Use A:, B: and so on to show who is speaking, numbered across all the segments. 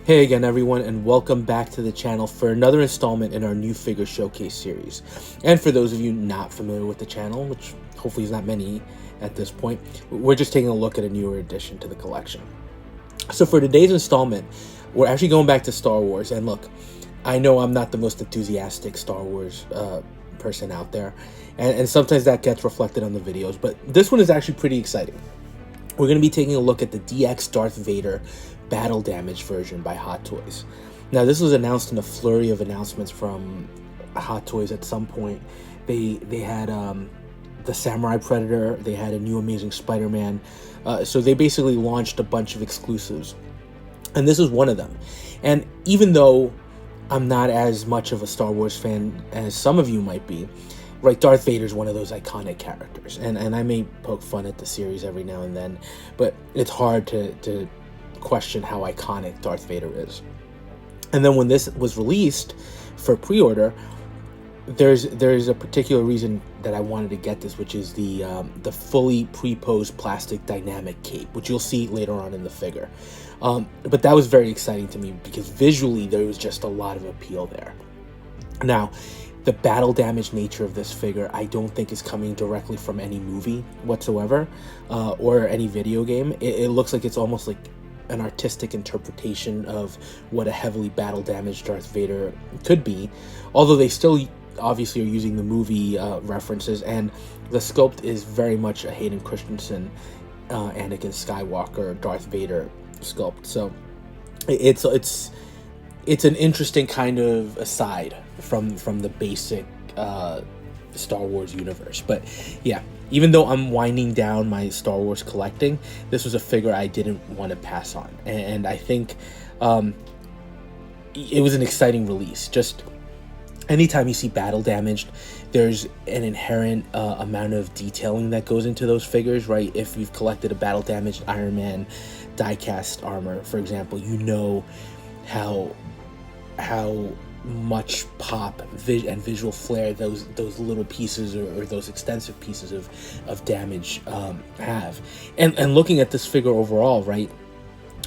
A: Hey again everyone, and welcome back to the channel for another installment in our new figure showcase series. And for those of you not familiar with the channel, which hopefully is not many at this point, we're just taking a look at a newer addition to the collection. So for today's installment, we're actually going back to Star Wars. And look, I know I'm not the most enthusiastic Star Wars person out there, and sometimes that gets reflected on the videos, but this one is actually pretty exciting. We're going to be taking a look at the DX Darth Vader battle damage version by Hot Toys. Now, this was announced in a flurry of announcements from Hot Toys at some point. They had the Samurai Predator, they had a new Amazing Spider-Man, so they basically launched a bunch of exclusives, and this is one of them. And even though I'm not as much of a Star Wars fan as some of you might be, right, Darth Vader is one of those iconic characters, and I may poke fun at the series every now and then, but it's hard to question how iconic Darth Vader is. And then when this was released for pre-order, there's a particular reason that I wanted to get this, which is the fully pre-posed plastic dynamic cape, which you'll see later on in the figure. But that was very exciting to me because visually there was just a lot of appeal there. Now, the battle damage nature of this figure, I don't think is coming directly from any movie whatsoever, or any video game. It looks like it's almost like an artistic interpretation of what a heavily battle damaged Darth Vader could be, although they still obviously are using the movie references, and the sculpt is very much a Hayden Christensen, Anakin Skywalker, Darth Vader sculpt. So it's an interesting kind of aside from the basic Star Wars universe. But yeah, even though I'm winding down my Star Wars collecting, this was a figure I didn't want to pass on, and I think it was an exciting release. Just anytime you see battle damaged, there's an inherent amount of detailing that goes into those figures, right? If you've collected a battle damaged Iron Man die-cast armor, for example, you know how much pop and visual flair those little pieces or those extensive pieces of damage have. And looking at this figure overall, right,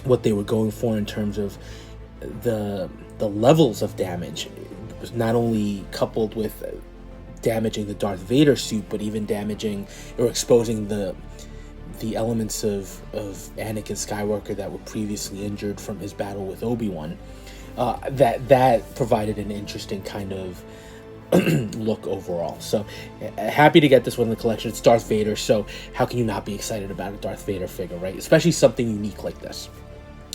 A: what they were going for in terms of the levels of damage was not only coupled with damaging the Darth Vader suit, but even damaging or exposing the elements of Anakin Skywalker that were previously injured from his battle with Obi-Wan. That provided an interesting kind of look overall. So happy to get this one in the collection. It's Darth Vader, so how can you not be excited about a Darth Vader figure, right? Especially something unique like this.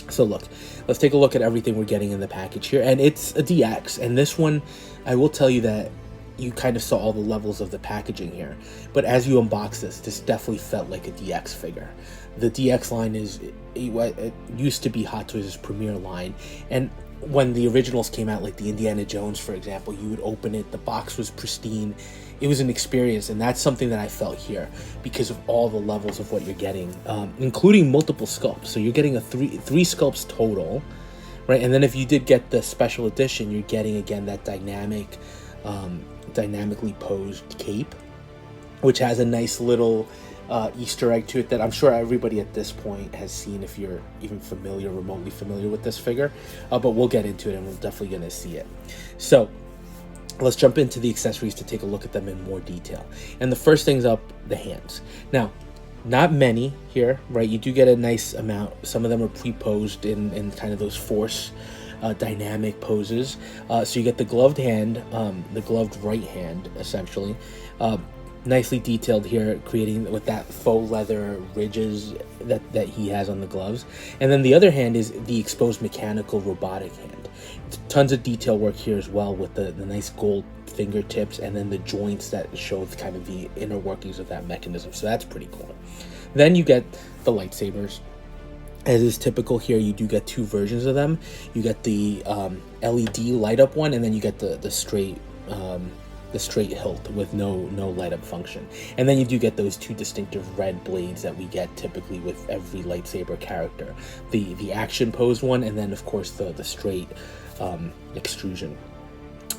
A: So look, let's take a look at everything we're getting in the package here, and it's a DX, and this one, I will tell you that you kind of saw all the levels of the packaging here, but as you unbox this definitely felt like a DX figure. The DX line it used to be Hot Toys' premier line, and when the originals came out, like the Indiana Jones, for example, you would open it, the box was pristine, it was an experience, and that's something that I felt here because of all the levels of what you're getting, including multiple sculpts. So you're getting three sculpts total, right? And then if you did get the special edition, you're getting again that dynamically posed cape, which has a nice little Easter egg to it that I'm sure everybody at this point has seen if you're even remotely familiar with this figure, but we'll get into it and we're definitely going to see it. So let's jump into the accessories to take a look at them in more detail. And the first thing's up, the hands. Now, not many here, right? You do get a nice amount. Some of them are pre-posed in kind of those force dynamic poses. So you get the gloved hand, the gloved right hand, essentially. Nicely detailed here, creating with that faux leather ridges that he has on the gloves. And then the other hand is the exposed mechanical robotic hand. Tons of detail work here as well with the nice gold fingertips and then the joints that show kind of the inner workings of that mechanism. So that's pretty cool. Then you get the lightsabers. As is typical here, you do get two versions of them. You get the LED light up one, and then you get the straight hilt with no light up function. And then you do get those two distinctive red blades that we get typically with every lightsaber character, the action posed one, and then of course the straight extrusion.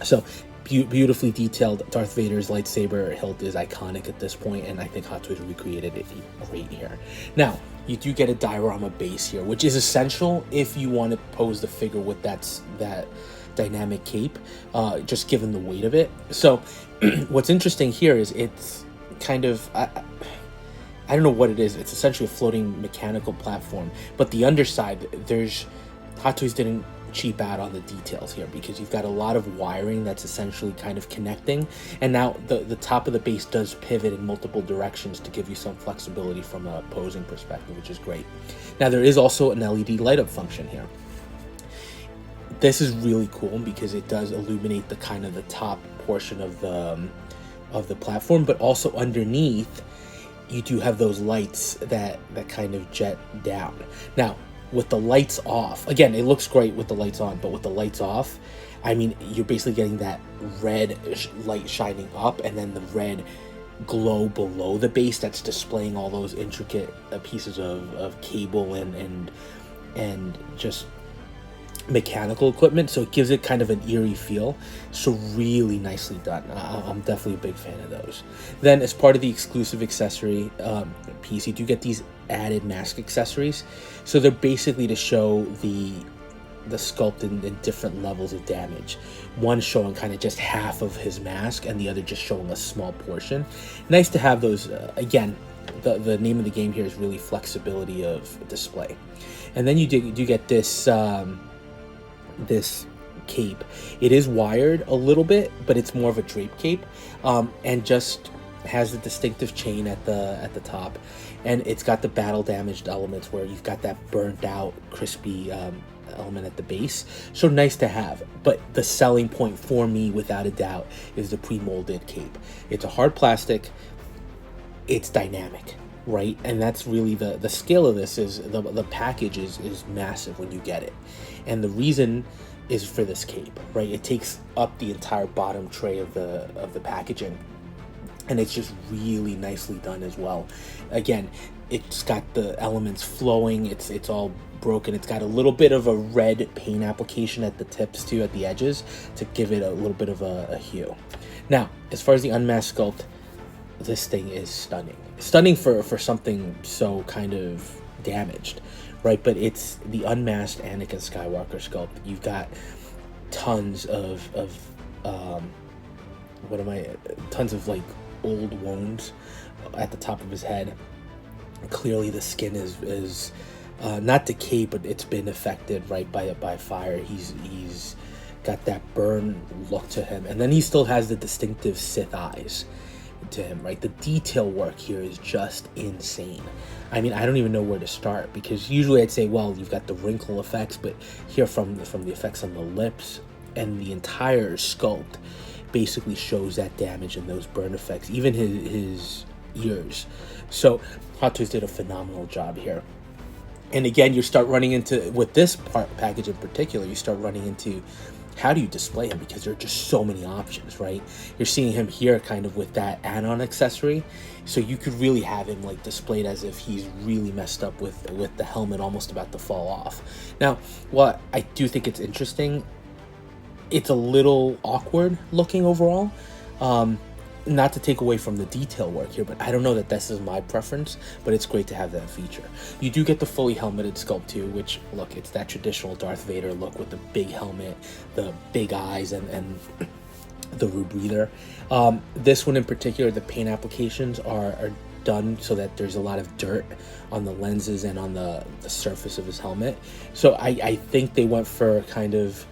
A: So beautifully detailed. Darth Vader's lightsaber hilt is iconic at this point, and I think Hot Toys recreated it great here. Now, you do get a diorama base here, which is essential if you want to pose the figure with that dynamic cape, just given the weight of it. So what's interesting here is it's kind of, I don't know what it is. It's essentially a floating mechanical platform, but the underside, Hot Toys didn't cheap out on the details here, because you've got a lot of wiring that's essentially kind of connecting, and now the top of the base does pivot in multiple directions to give you some flexibility from a posing perspective, which is great. Now there is also an LED light up function here. This is really cool because it does illuminate the kind of the top portion of the platform, but also underneath you do have those lights that kind of jet down. Now with the lights off, again, it looks great with the lights on, but with the lights off, I mean, you're basically getting that red light shining up and then the red glow below the base that's displaying all those intricate pieces of cable and just mechanical equipment, so it gives it kind of an eerie feel. So really nicely done. I'm definitely a big fan of those. Then as part of the exclusive accessory piece, you do get these added mask accessories. So they're basically to show the sculpt in different levels of damage. One showing kind of just half of his mask and the other just showing a small portion. Nice to have those. Again, the name of the game here is really flexibility of display. And then you do get this this cape. It is wired a little bit, but it's more of a drape cape, and just has the distinctive chain at the top, and it's got the battle damaged elements where you've got that burnt out crispy element at the base. So nice to have. But the selling point for me, without a doubt, is the pre-molded cape. It's a hard plastic, it's dynamic, right? And that's really the scale of this. Is the package is massive when you get it, and the reason is for this cape, right? It takes up the entire bottom tray of the packaging, and it's just really nicely done as well. Again, it's got the elements flowing, it's all broken. It's got a little bit of a red paint application at the tips too, at the edges, to give it a little bit of a hue. Now, as far as the unmasked sculpt, this thing is stunning for something so kind of damaged, right? But it's the unmasked Anakin Skywalker sculpt. You've got tons of tons of like old wounds at the top of his head. Clearly the skin is not decayed, but it's been affected, right, by fire. He's got that burn look to him, and then he still has the distinctive Sith eyes to him, right? The detail work here is just insane. I mean, I don't even know where to start, because usually I'd say, well, you've got the wrinkle effects, but here from the effects on the lips and the entire sculpt basically shows that damage and those burn effects, even his ears. So Hot Toys did a phenomenal job here. And again, you start running into, with this package in particular, you start running into, how do you display him? Because there are just so many options, right? You're seeing him here kind of with that add-on accessory, so you could really have him like displayed as if he's really messed up with the helmet almost about to fall off. Now, what I do think it's interesting, it's a little awkward looking overall. Not to take away from the detail work here, but I don't know that this is my preference, but it's great to have that feature. You do get the fully helmeted sculpt too, which, look, it's that traditional Darth Vader look with the big helmet, the big eyes, and the rebreather. This one in particular, the paint applications are done so that there's a lot of dirt on the lenses and on the surface of his helmet. So I think they went for kind of,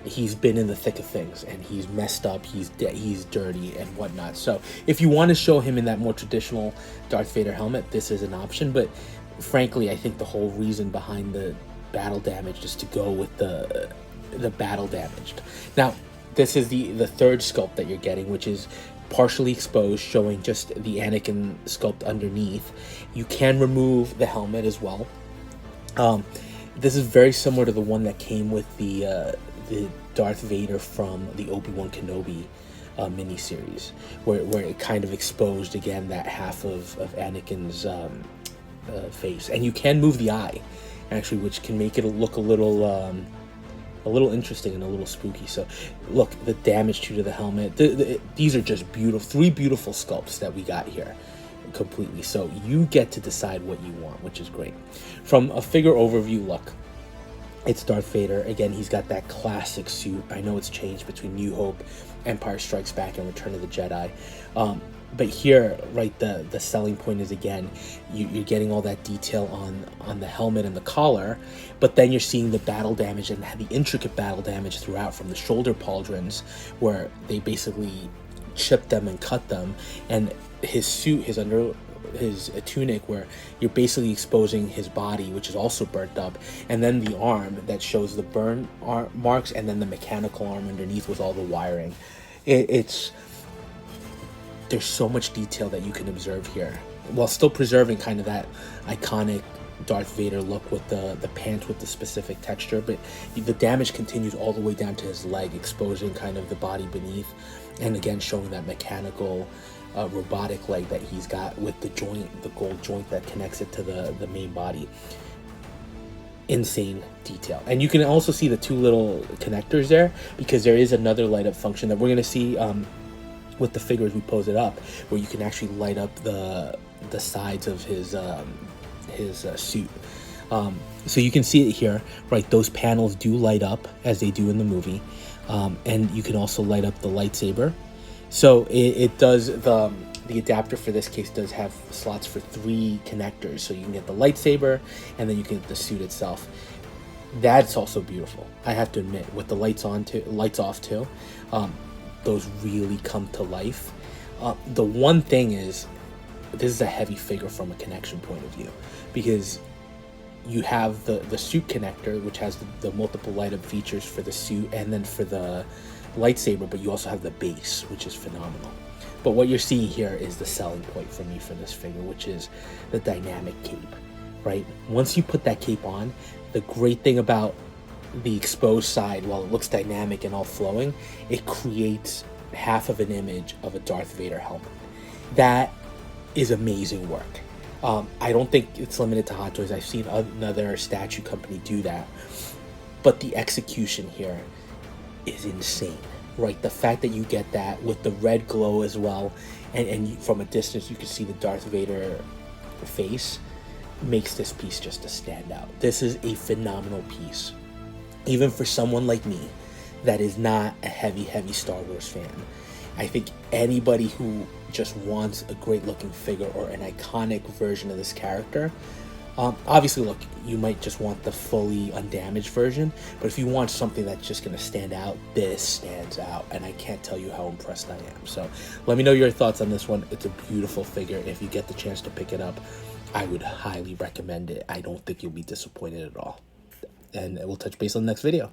A: he's been in the thick of things and he's messed up, he's dirty and whatnot. So if you want to show him in that more traditional Darth Vader helmet, this is an option. But frankly, I think the whole reason behind the battle damage is to go with the battle damaged. Now, this is the third sculpt that you're getting, which is partially exposed, showing just the Anakin sculpt underneath. You can remove the helmet as well. This is very similar to the one that came with the Darth Vader from the Obi-Wan Kenobi miniseries, where it kind of exposed again that half of Anakin's face, and you can move the eye, actually, which can make it look a little interesting and a little spooky. So, look, the damage to the helmet. These are just beautiful, three beautiful sculpts that we got here. completely. So you get to decide what you want, which is great. From a figure overview look, it's Darth Vader. Again, he's got that classic suit. I know it's changed between New Hope, Empire Strikes Back, and Return of the Jedi. But here, right, the selling point is, again, you're getting all that detail on the helmet and the collar, but then you're seeing the battle damage and the intricate battle damage throughout, from the shoulder pauldrons, where they basically chip them and cut them, and his suit, his tunic, where you're basically exposing his body, which is also burnt up, and then the arm that shows the burn marks, and then the mechanical arm underneath with all the wiring. It's there's so much detail that you can observe here, while still preserving kind of that iconic Darth Vader look with the pants with the specific texture. But the damage continues all the way down to his leg, exposing kind of the body beneath, and again showing that mechanical robotic leg that he's got with the gold joint that connects it to the main body. Insane detail. And you can also see the two little connectors there, because there is another light up function that we're going to see with the figure as we pose it up, where you can actually light up the sides of his suit. So you can see it here, right? Those panels do light up as they do in the movie, and you can also light up the lightsaber. So it does, the adapter for this case does have slots for 3 connectors, so you can get the lightsaber and then you can get the suit itself. That's also beautiful, I have to admit, with the lights off too. Those really come to life. The one thing is, this is a heavy figure from a connection point of view, because you have the suit connector, which has the multiple light up features for the suit and then for the lightsaber, but you also have the base, which is phenomenal. But what you're seeing here is the selling point for me for this figure, which is the dynamic cape, right? Once you put that cape on, the great thing about the exposed side, while it looks dynamic and all flowing, it creates half of an image of a Darth Vader helmet. That is amazing work. I don't think it's limited to Hot Toys. I've seen another statue company do that, but the execution here is insane, right? The fact that you get that with the red glow as well, and from a distance you can see the Darth Vader face, makes this piece just to stand out. This is a phenomenal piece, even for someone like me that is not a heavy Star Wars fan. I think anybody who just wants a great looking figure or an iconic version of this character, obviously, look, you might just want the fully undamaged version, but if you want something that's just going to stand out, this stands out, and I can't tell you how impressed I am. So let me know your thoughts on this one. It's a beautiful figure. If you get the chance to pick it up, I would highly recommend it. I don't think you'll be disappointed at all. And we'll touch base on the next video.